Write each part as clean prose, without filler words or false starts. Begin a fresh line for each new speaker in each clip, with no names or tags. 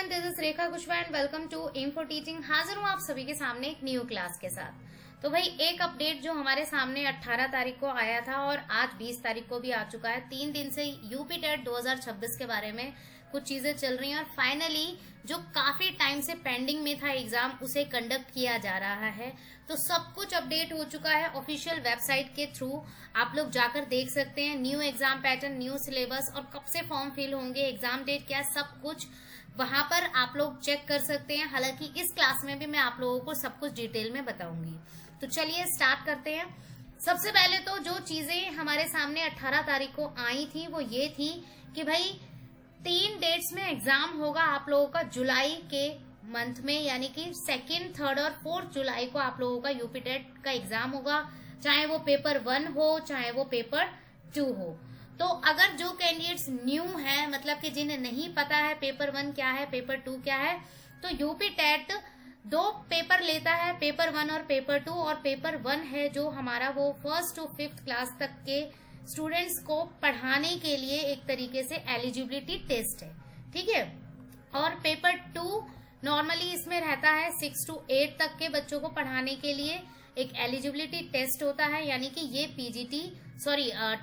Everyone, this is Rekha Kushwaha and welcome to M for teaching. हाजिर हूँ आप सभी के सामने एक न्यू क्लास के साथ। तो भाई एक अपडेट जो हमारे सामने 18 तारीख को आया था और आज 20 तारीख को भी आ चुका है। 3 दिन से यूपी टेट 2026 के बारे में कुछ चीजें चल रही हैं और फाइनली जो काफी टाइम से पेंडिंग में था एग्जाम उसे कंडक्ट किया जा रहा है। तो सब कुछ अपडेट हो चुका है ऑफिशियल वेबसाइट के थ्रू, आप लोग जाकर देख सकते हैं। New exam pattern, new syllabus और कब से फॉर्म फिल होंगे, एग्जाम डेट क्या है, सब कुछ वहां पर आप लोग चेक कर सकते हैं। हालांकि इस क्लास में भी मैं आप लोगों को सब कुछ डिटेल में बताऊंगी। तो चलिए स्टार्ट करते हैं। सबसे पहले तो जो चीजें हमारे सामने 18 तारीख को आई थी वो ये थी कि भाई 3 डेट्स में एग्जाम होगा आप लोगों का जुलाई के मंथ में, यानी कि 2nd, 3rd और 4th जुलाई को आप लोगों का यूपी टेट का एग्जाम होगा। चाहे वो पेपर 1 हो चाहे वो पेपर 2 हो। तो अगर जो कैंडिडेट्स न्यू हैं, मतलब कि जिन्हें नहीं पता है पेपर 1 क्या है पेपर 2 क्या है, तो यूपी टेट 2 पेपर लेता है, पेपर 1 और पेपर 2। और पेपर 1 है जो हमारा वो 1st to 5th क्लास तक के स्टूडेंट्स को पढ़ाने के लिए एक तरीके से एलिजिबिलिटी टेस्ट है, ठीक है। और पेपर 2 नॉर्मली इसमें रहता है 6 to 8 तक के बच्चों को पढ़ाने के लिए एक एलिजिबिलिटी टेस्ट होता है, यानी कि ये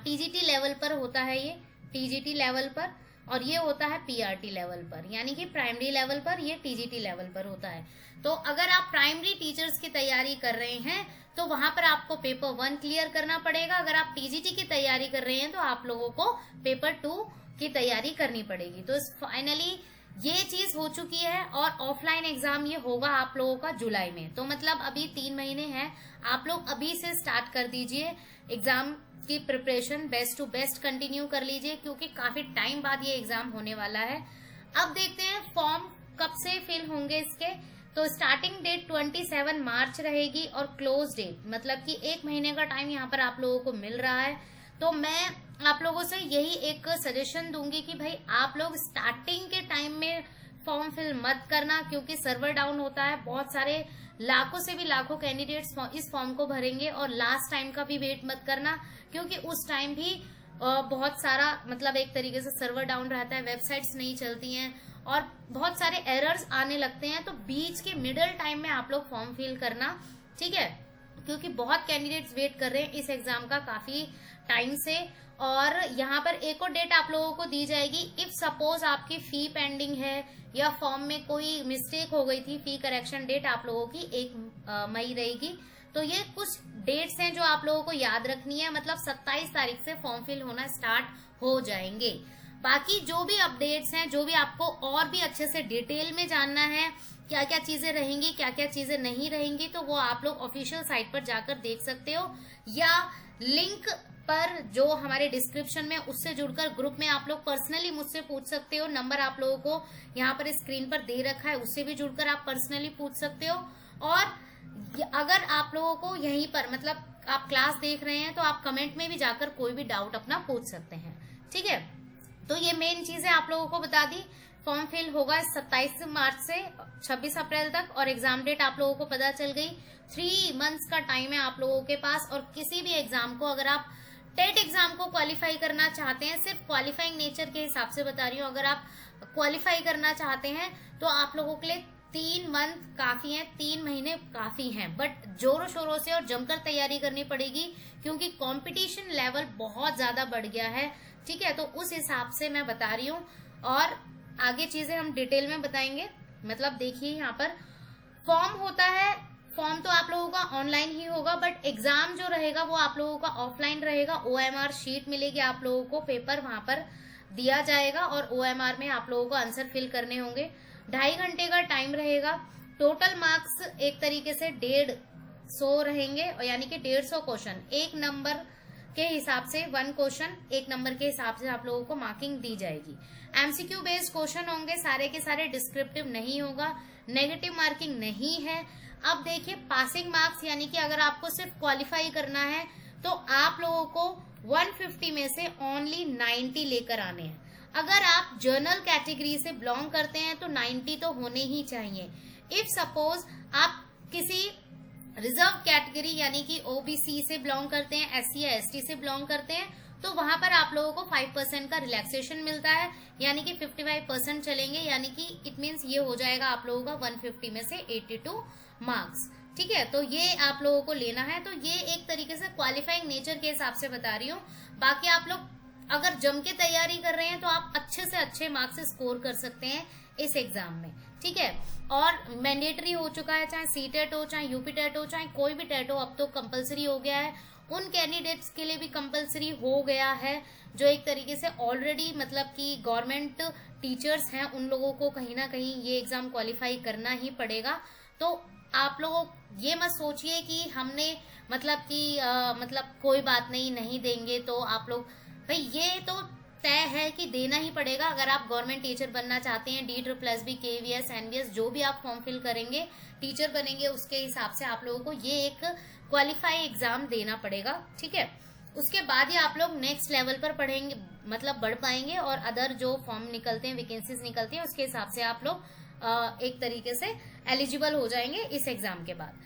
टीजीटी लेवल पर होता है, ये टीजीटी लेवल पर, और ये होता है पीआरटी लेवल पर, यानी कि प्राइमरी लेवल पर, ये टीजीटी लेवल पर होता है। तो अगर आप प्राइमरी टीचर्स की तैयारी कर रहे हैं तो वहां पर आपको पेपर 1 क्लियर करना पड़ेगा। अगर आप टीजीटी की तैयारी कर रहे हैं तो आप लोगों को पेपर 2 की तैयारी करनी पड़ेगी। तो फाइनली ये चीज हो चुकी है और ऑफलाइन एग्जाम ये होगा आप लोगों का जुलाई में। तो मतलब अभी 3 महीने हैं, आप लोग अभी से स्टार्ट कर दीजिए एग्जाम की preparation, best to best continue कर लीजिए, क्योंकि काफी टाइम बाद ये एग्जाम होने वाला है। अब देखते हैं फॉर्म कब से फिल होंगे इसके। तो स्टार्टिंग डेट 27 मार्च रहेगी और क्लोज डेट मतलब कि 1 महीने का टाइम यहाँ पर आप लोगों को मिल रहा है। तो मैं आप लोगों से यही एक सजेशन दूंगी कि भाई आप लोग स्टार्टिंग के टाइम में फॉर्म फिल मत करना, क्योंकि सर्वर डाउन होता है। बहुत सारे लाखों से भी लाखों कैंडिडेट्स इस फॉर्म को भरेंगे और लास्ट टाइम का भी वेट मत करना, क्योंकि उस टाइम भी बहुत सारा मतलब एक तरीके से सर्वर डाउन रहता है, वेबसाइट्स नहीं चलती हैं और बहुत सारे एरर्स आने लगते हैं। तो बीच के मिडल टाइम में आप लोग फॉर्म फिल करना, ठीक है, क्योंकि बहुत कैंडिडेट्स वेट कर रहे हैं इस एग्जाम का काफी टाइम से। और यहाँ पर एक और डेट आप लोगों को दी जाएगी इफ सपोज आपकी फी पेंडिंग है या फॉर्म में कोई मिस्टेक हो गई थी, फी करेक्शन डेट आप लोगों की 1 मई रहेगी। तो ये कुछ डेट्स हैं जो आप लोगों को याद रखनी है, मतलब 27 तारीख से फॉर्म फिल होना स्टार्ट हो जाएंगे। बाकी जो भी अपडेट्स हैं, जो भी आपको और भी अच्छे से डिटेल में जानना है, क्या क्या चीजें रहेंगी क्या क्या चीजें नहीं रहेंगी, तो वो आप लोग ऑफिशियल साइट पर जाकर देख सकते हो, या लिंक पर जो हमारे डिस्क्रिप्शन में उससे जुड़कर ग्रुप में आप लोग पर्सनली मुझसे पूछ सकते हो। नंबर आप लोगों को यहाँ पर स्क्रीन पर दे रखा है, उससे भी जुड़कर आप पर्सनली पूछ सकते हो। और अगर आप लोगों को यहीं पर मतलब आप क्लास देख रहे हैं तो आप कमेंट में भी जाकर कोई भी डाउट अपना पूछ सकते हैं, ठीक है। तो ये मेन चीजें आप लोगों को बता दी। फॉर्म फिल होगा 27 मार्च से 26 अप्रैल तक और एग्जाम डेट आप लोगों को पता चल गई। 3 मंथ्स का टाइम है आप लोगों के पास। और किसी भी एग्जाम को, अगर आप टेट एग्जाम को क्वालिफाई करना चाहते हैं, सिर्फ क्वालिफाइंग नेचर के हिसाब से बता रही हूँ, अगर आप क्वालिफाई करना चाहते हैं तो आप लोगों के लिए 3 मंथ काफी हैं, 3 महीने काफी हैं। बट जोरों शोरों से और जमकर तैयारी करनी पड़ेगी, क्योंकि कंपटीशन लेवल बहुत ज्यादा बढ़ गया है, ठीक है। तो उस हिसाब से मैं बता रही हूँ और आगे चीजें हम डिटेल में बताएंगे। मतलब देखिए यहाँ पर फॉर्म होता है, फॉर्म तो आप लोगों का ऑनलाइन ही होगा, बट एग्जाम जो रहेगा वो आप लोगों का ऑफलाइन रहेगा। OMR शीट मिलेगी आप लोगों को, पेपर वहां पर दिया जाएगा और OMR में आप लोगों को आंसर फिल करने होंगे। 2.5 घंटे का टाइम रहेगा। टोटल मार्क्स एक तरीके से 150 रहेंगे, यानी कि 150 क्वेश्चन, 1 नंबर के हिसाब से 1 क्वेश्चन 1 नंबर के हिसाब से आप लोगों को मार्किंग दी जाएगी। MCQ बेस्ड क्वेश्चन होंगे, सारे के सारे डिस्क्रिप्टिव नहीं होगा, नेगेटिव मार्किंग नहीं है। अब देखिए पासिंग मार्क्स, यानी कि अगर आपको सिर्फ क्वालिफाई करना है तो आप लोगों को 150 में से ओनली 90 लेकर आने हैं। अगर आप जर्नल कैटेगरी से बिलोंग करते हैं तो 90 तो होने ही चाहिए। इफ सपोज आप किसी रिजर्व कैटेगरी यानी कि OBC से बिलोंग करते हैं, SC या ST से बिलोंग करते हैं, तो वहां पर आप लोगों को 5% का रिलैक्सेशन मिलता है, यानी कि 55% चलेंगे, यानी कि इट मीन्स ये हो जाएगा आप लोगों का 150 में से 82 मार्क्स। ठीक है, तो ये आप लोगों को लेना है। तो ये एक तरीके से क्वालिफाइंग नेचर के हिसाब से बता रही हूँ। बाकी आप लोग अगर जम के तैयारी कर रहे हैं तो आप अच्छे से अच्छे मार्क्स स्कोर कर सकते हैं इस एग्जाम में। ठीक है, और मैंडेटरी हो चुका है, चाहे सीटेट हो, चाहे यूपी टेट हो, चाहे कोई भी टेट हो, अब तो कंपलसरी हो गया है। उन कैंडिडेट्स के लिए भी कंपलसरी हो गया है जो एक तरीके से ऑलरेडी मतलब कि गवर्नमेंट टीचर्स हैं, उन लोगों को कहीं ना कहीं ये एग्जाम क्वालिफाई करना ही पड़ेगा। तो आप लोगों ये मत सोचिए कि हमने मतलब कि मतलब कोई बात नहीं देंगे, तो आप लोग भाई ये तो तय है कि देना ही पड़ेगा। अगर आप गवर्नमेंट टीचर बनना चाहते हैं, DSSB, KVS, NVS जो भी आप फॉर्म फिल करेंगे, टीचर बनेंगे, उसके हिसाब से आप लोगों को ये एक क्वालिफाई एग्जाम देना पड़ेगा। ठीक है, उसके बाद ही आप लोग नेक्स्ट लेवल पर पढ़ेंगे, मतलब बढ़ पाएंगे, और अदर जो फॉर्म निकलते हैं, वैकेंसीज निकलती हैं, उसके हिसाब से आप लोग एक तरीके से एलिजिबल हो जाएंगे इस एग्जाम के बाद।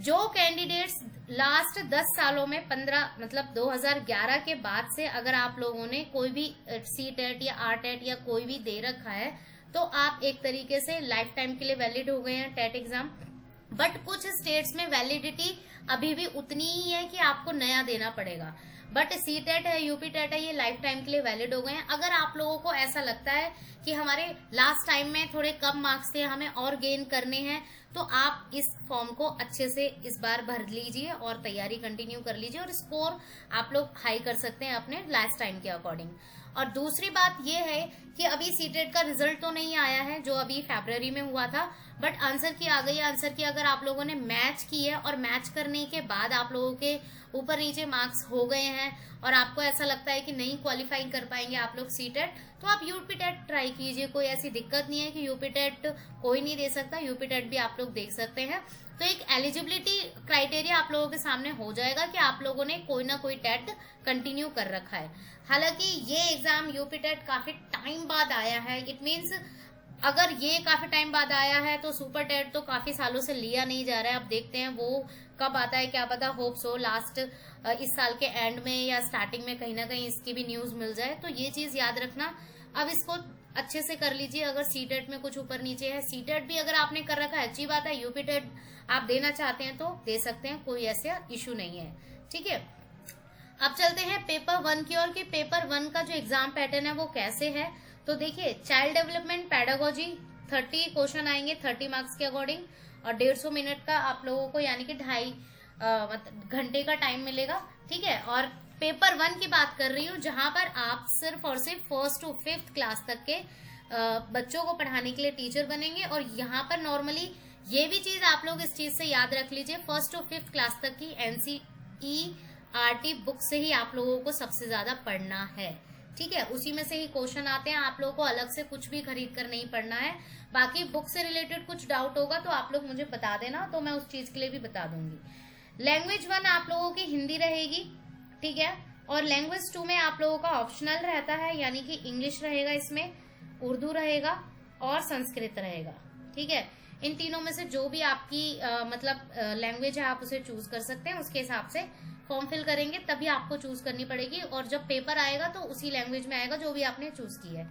जो कैंडिडेट्स लास्ट 10 सालों में 15 मतलब 2011 के बाद से अगर आप लोगों ने कोई भी CTET या RTET या कोई भी दे रखा है, तो आप एक तरीके से लाइफ टाइम के लिए वैलिड हो गए हैं टेट एग्जाम। बट कुछ स्टेट्स में वैलिडिटी अभी भी उतनी ही है कि आपको नया देना पड़ेगा। बट CTET है, UP टेट है, ये लाइफ टाइम के लिए वैलिड हो गए हैं। अगर आप लोगों को ऐसा लगता है कि हमारे लास्ट टाइम में थोड़े कम मार्क्स थे, हमें और गेन करने हैं, तो आप इस फॉर्म को अच्छे से इस बार भर लीजिए और तैयारी कंटिन्यू कर लीजिए, और स्कोर आप लोग हाई कर सकते हैं अपने लास्ट टाइम के अकॉर्डिंग। और दूसरी बात यह है कि अभी CTET का रिजल्ट तो नहीं आया है जो अभी फरवरी में हुआ था, बट आंसर की आ गई है। आंसर की अगर आप लोगों ने मैच की है और मैच करने के बाद आप लोगों के ऊपर नीचे मार्क्स हो गए हैं और आपको ऐसा लगता है कि नहीं क्वालिफाई कर पाएंगे आप लोग CTET, तो आप UP टेट ट्राई कीजिए। कोई ऐसी दिक्कत नहीं है कि UP टेट कोई नहीं दे सकता, UP टेट भी आप लोग देख सकते हैं। तो एक एलिजिबिलिटी क्राइटेरिया आप लोगों के सामने हो जाएगा कि आप लोगों ने कोई ना कोई टेट कंटिन्यू कर रखा है। हालांकि ये एग्जाम UP टेट काफी टाइम बाद आया है, इट मीन्स अगर ये काफी टाइम बाद आया है तो सुपर टेट तो काफी सालों से लिया नहीं जा रहा है। अब देखते हैं वो कब आता है, क्या पता होप सो लास्ट इस साल के एंड में या स्टार्टिंग में कहीं ना कहीं इसकी भी न्यूज मिल जाए। तो ये चीज याद रखना, अब इसको अच्छे से कर लीजिए। अगर CTET में कुछ ऊपर नीचे है, CTET भी अगर आपने कर रखा है अच्छी बात है, UP टेट आप देना चाहते हैं तो दे सकते हैं, कोई ऐसा इशू नहीं है। ठीक है, अब चलते हैं पेपर 1 की ओर कि पेपर 1 का जो एग्जाम पैटर्न है वो कैसे है। तो देखिए, चाइल्ड डेवलपमेंट पेडागोजी 30 क्वेश्चन आएंगे 30 मार्क्स के अकॉर्डिंग, और 150 मिनट का आप लोगों को यानी कि 2.5 घंटे का टाइम मिलेगा। ठीक है, और पेपर 1 की बात कर रही हूँ जहां पर आप सिर्फ और सिर्फ 1st to 5th क्लास तक के बच्चों को पढ़ाने के लिए टीचर बनेंगे। और यहाँ पर नॉर्मली ये भी चीज आप लोग इस चीज से याद रख लीजिए, 1st to 5th क्लास तक की NCERT बुक से ही आप लोगों को सबसे ज्यादा पढ़ना है। ठीक है, उसी में से ही क्वेश्चन आते हैं, आप लोगों को अलग से कुछ भी खरीद कर नहीं पढ़ना है। बाकी बुक से रिलेटेड कुछ डाउट होगा तो आप लोग मुझे बता देना, तो मैं उस चीज के लिए भी बता दूंगी। लैंग्वेज 1 आप लोगों की हिंदी रहेगी। ठीक है, और लैंग्वेज 2 में आप लोगों का ऑप्शनल रहता है, यानी कि इंग्लिश रहेगा, इसमें उर्दू रहेगा और संस्कृत रहेगा। ठीक है, इन तीनों में से जो भी आपकी मतलब लैंग्वेज है आप उसे चूज कर सकते हैं। उसके हिसाब से फॉर्म फिल करेंगे तभी आपको चूज करनी पड़ेगी, और जब पेपर आएगा तो उसी लैंग्वेज में आएगा जो भी आपने चूज की है।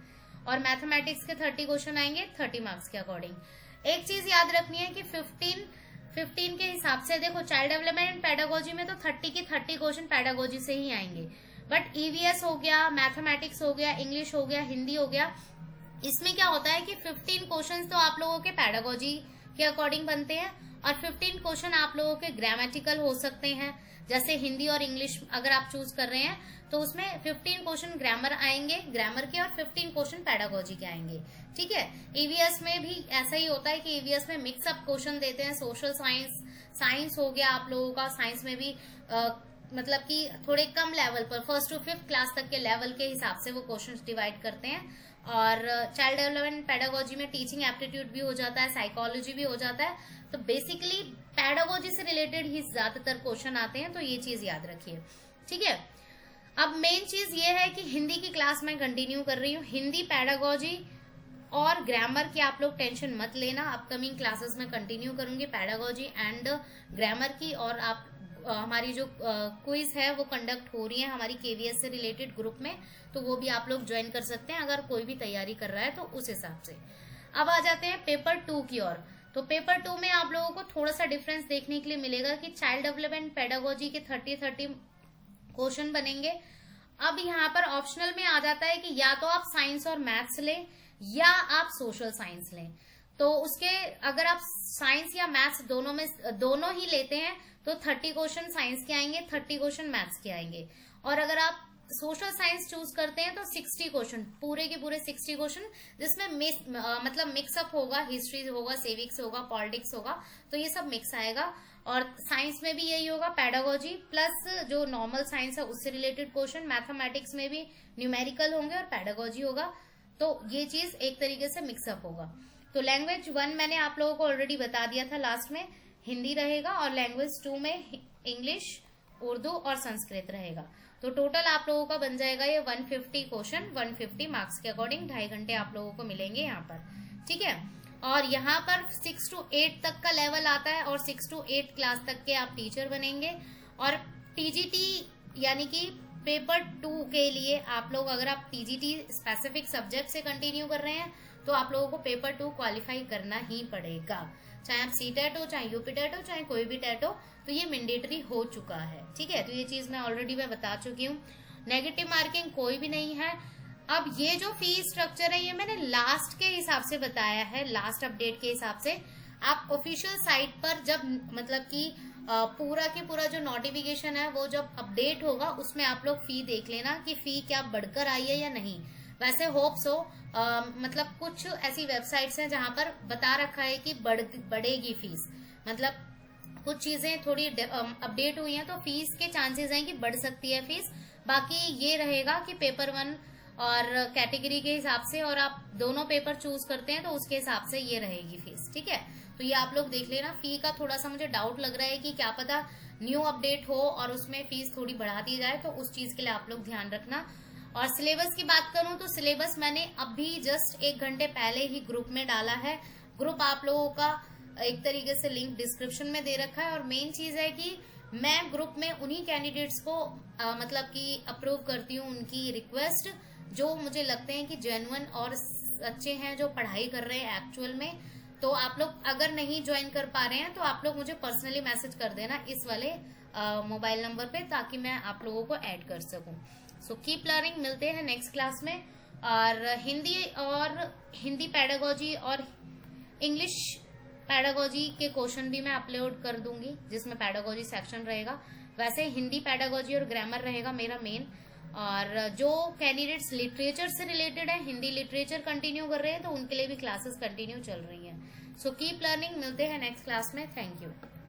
और मैथमेटिक्स के 30 क्वेश्चन आएंगे 30 मार्क्स के अकॉर्डिंग। एक चीज याद रखनी है कि 15 के हिसाब से देखो, चाइल्ड डेवलपमेंट पेडागोजी में तो 30 की 30 क्वेश्चन पेडागोजी से ही आएंगे, बट EVS हो गया, मैथमेटिक्स हो गया, इंग्लिश हो गया, हिंदी हो गया, इसमें क्या होता है कि 15 क्वेश्चन तो आप लोगों के पेडागोजी के अकॉर्डिंग बनते हैं, और 15 क्वेश्चन आप लोगों के ग्रामेटिकल हो सकते हैं। जैसे हिंदी और इंग्लिश अगर आप चूज कर रहे हैं तो उसमें 15 क्वेश्चन ग्रामर आएंगे, ग्रामर के, और 15 क्वेश्चन पेडागोजी के आएंगे। ठीक है, EVS में भी ऐसा ही होता है कि EVS में मिक्सअप क्वेश्चन देते हैं। सोशल साइंस हो गया आप लोगों का, साइंस में भी मतलब कि थोड़े कम लेवल पर 1st to 5th क्लास तक के लेवल के हिसाब से वो क्वेश्चन डिवाइड करते हैं। और चाइल्ड डेवलपमेंट पेडागोजी में टीचिंग एप्टीट्यूड भी हो जाता है, साइकोलॉजी भी हो जाता है। तो बेसिकली पेडागोजी से रिलेटेड ही ज्यादातर क्वेश्चन आते हैं, तो ये चीज याद रखिए। ठीक है, अब मेन चीज ये है कि हिंदी की क्लास मैं कंटिन्यू कर रही हूँ। हिंदी, पेडागोजी और ग्रामर की आप लोग टेंशन मत लेना, अपकमिंग क्लासेस में कंटिन्यू करूंगी पेडागोजी एंड ग्रामर की, और आप हमारी जो क्विज है वो कंडक्ट हो रही है हमारी केवीएस से रिलेटेड ग्रुप में, तो वो भी आप लोग ज्वाइन कर सकते हैं अगर कोई भी तैयारी कर रहा है तो उस हिसाब से। अब आ जाते हैं पेपर 2 की ओर। तो पेपर 2 में आप लोगों को थोड़ा सा डिफरेंस देखने के लिए मिलेगा कि चाइल्ड डेवलपमेंट पेडागोजी के 30 क्वेश्चन बनेंगे। अब यहाँ पर ऑप्शनल में आ जाता है कि या तो आप साइंस और मैथ्स लें या आप सोशल साइंस लें। तो उसके अगर आप साइंस या मैथ्स दोनों ही लेते हैं तो 30 क्वेश्चन साइंस के आएंगे, 30 क्वेश्चन मैथ्स के आएंगे। और अगर आप सोशल साइंस चूज करते हैं तो 60 क्वेश्चन, पूरे के पूरे 60 क्वेश्चन, जिसमें मतलब मिक्सअप होगा, हिस्ट्री होगा, सिविक्स होगा, पॉलिटिक्स होगा, तो ये सब मिक्स आएगा। और साइंस में भी यही होगा, पेडागोजी प्लस जो नॉर्मल साइंस है उससे रिलेटेड क्वेश्चन, मैथमेटिक्स में भी न्यूमेरिकल होंगे और पेडागोजी होगा। तो ये चीज एक तरीके से मिक्सअप होगा। तो लैंग्वेज 1 मैंने आप लोगों को ऑलरेडी बता दिया था लास्ट में, हिंदी रहेगा, और लैंग्वेज 2 में इंग्लिश, उर्दू और संस्कृत रहेगा। तो टोटल आप लोगों का बन जाएगा ये 150 क्वेश्चन, 150 मार्क्स के अकॉर्डिंग 2.5 घंटे आप लोगों को मिलेंगे यहाँ पर, ठीक है। और यहाँ पर 6 to 8 तक का लेवल आता है और 6 to 8 क्लास तक के आप टीचर बनेंगे। और टीजीटी यानी कि पेपर 2 के लिए आप लोग, अगर आप टीजीटी स्पेसिफिक सब्जेक्ट से कंटिन्यू कर रहे हैं तो आप लोगों को पेपर 2 क्वालिफाई करना ही पड़ेगा, चाहे आप सीटेट हो, चाहे यूपीटेट हो, चाहे कोई भी टेट हो, तो ये मैंडेटरी हो चुका है, ठीक है। तो ये चीज मैं ऑलरेडी बता चुकी हूँ। नेगेटिव मार्किंग कोई भी नहीं है। अब ये जो फीस स्ट्रक्चर है ये मैंने लास्ट के हिसाब से बताया है, लास्ट अपडेट के हिसाब से। आप ऑफिशियल साइट पर जब मतलब कि पूरा के पूरा जो नोटिफिकेशन है वो जब अपडेट होगा उसमें आप लोग फी देख लेना कि फी क्या बढ़कर आई है या नहीं। वैसे होप्स हो, मतलब कुछ ऐसी वेबसाइट्स हैं जहां पर बता रखा है कि बढ़ेगी फीस, मतलब कुछ चीजें थोड़ी अपडेट हुई हैं तो फीस के चांसेस हैं कि बढ़ सकती है फीस। बाकी ये रहेगा कि पेपर 1 और कैटेगरी के हिसाब से, और आप दोनों पेपर चूज करते हैं तो उसके हिसाब से ये रहेगी फीस, ठीक है। तो ये आप लोग देख लेना। फी का थोड़ा सा मुझे डाउट लग रहा है कि क्या पता न्यू अपडेट हो और उसमें फीस थोड़ी बढ़ा दी जाए, तो उस चीज के लिए आप लोग ध्यान रखना। और सिलेबस की बात करूं तो सिलेबस मैंने अभी जस्ट 1 घंटे पहले ही ग्रुप में डाला है। ग्रुप आप लोगों का एक तरीके से लिंक डिस्क्रिप्शन में दे रखा है। और मेन चीज है कि मैं ग्रुप में उन्हीं कैंडिडेट्स को मतलब कि अप्रूव करती हूँ, उनकी रिक्वेस्ट जो मुझे लगते हैं कि जेन्युइन और अच्छे हैं, जो पढ़ाई कर रहे हैं एक्चुअल में। तो आप लोग अगर नहीं ज्वाइन कर पा रहे हैं तो आप लोग मुझे पर्सनली मैसेज कर देना इस वाले मोबाइल नंबर पे, ताकि मैं आप लोगों को ऐड कर सकूं। सो कीप लर्निंग, मिलते हैं नेक्स्ट क्लास में। और हिंदी पेडागोजी और इंग्लिश पेडागोजी के क्वेश्चन भी मैं अपलोड कर दूंगी, जिसमें पेडागोजी सेक्शन रहेगा। वैसे हिंदी पेडागोजी और ग्रामर रहेगा मेरा मेन। और जो कैंडिडेट्स लिटरेचर से रिलेटेड है, हिंदी लिटरेचर कंटिन्यू कर रहे हैं, तो उनके लिए भी क्लासेस कंटिन्यू चल रही हैं। सो कीप लर्निंग, मिलते हैं नेक्स्ट क्लास में। Thank you.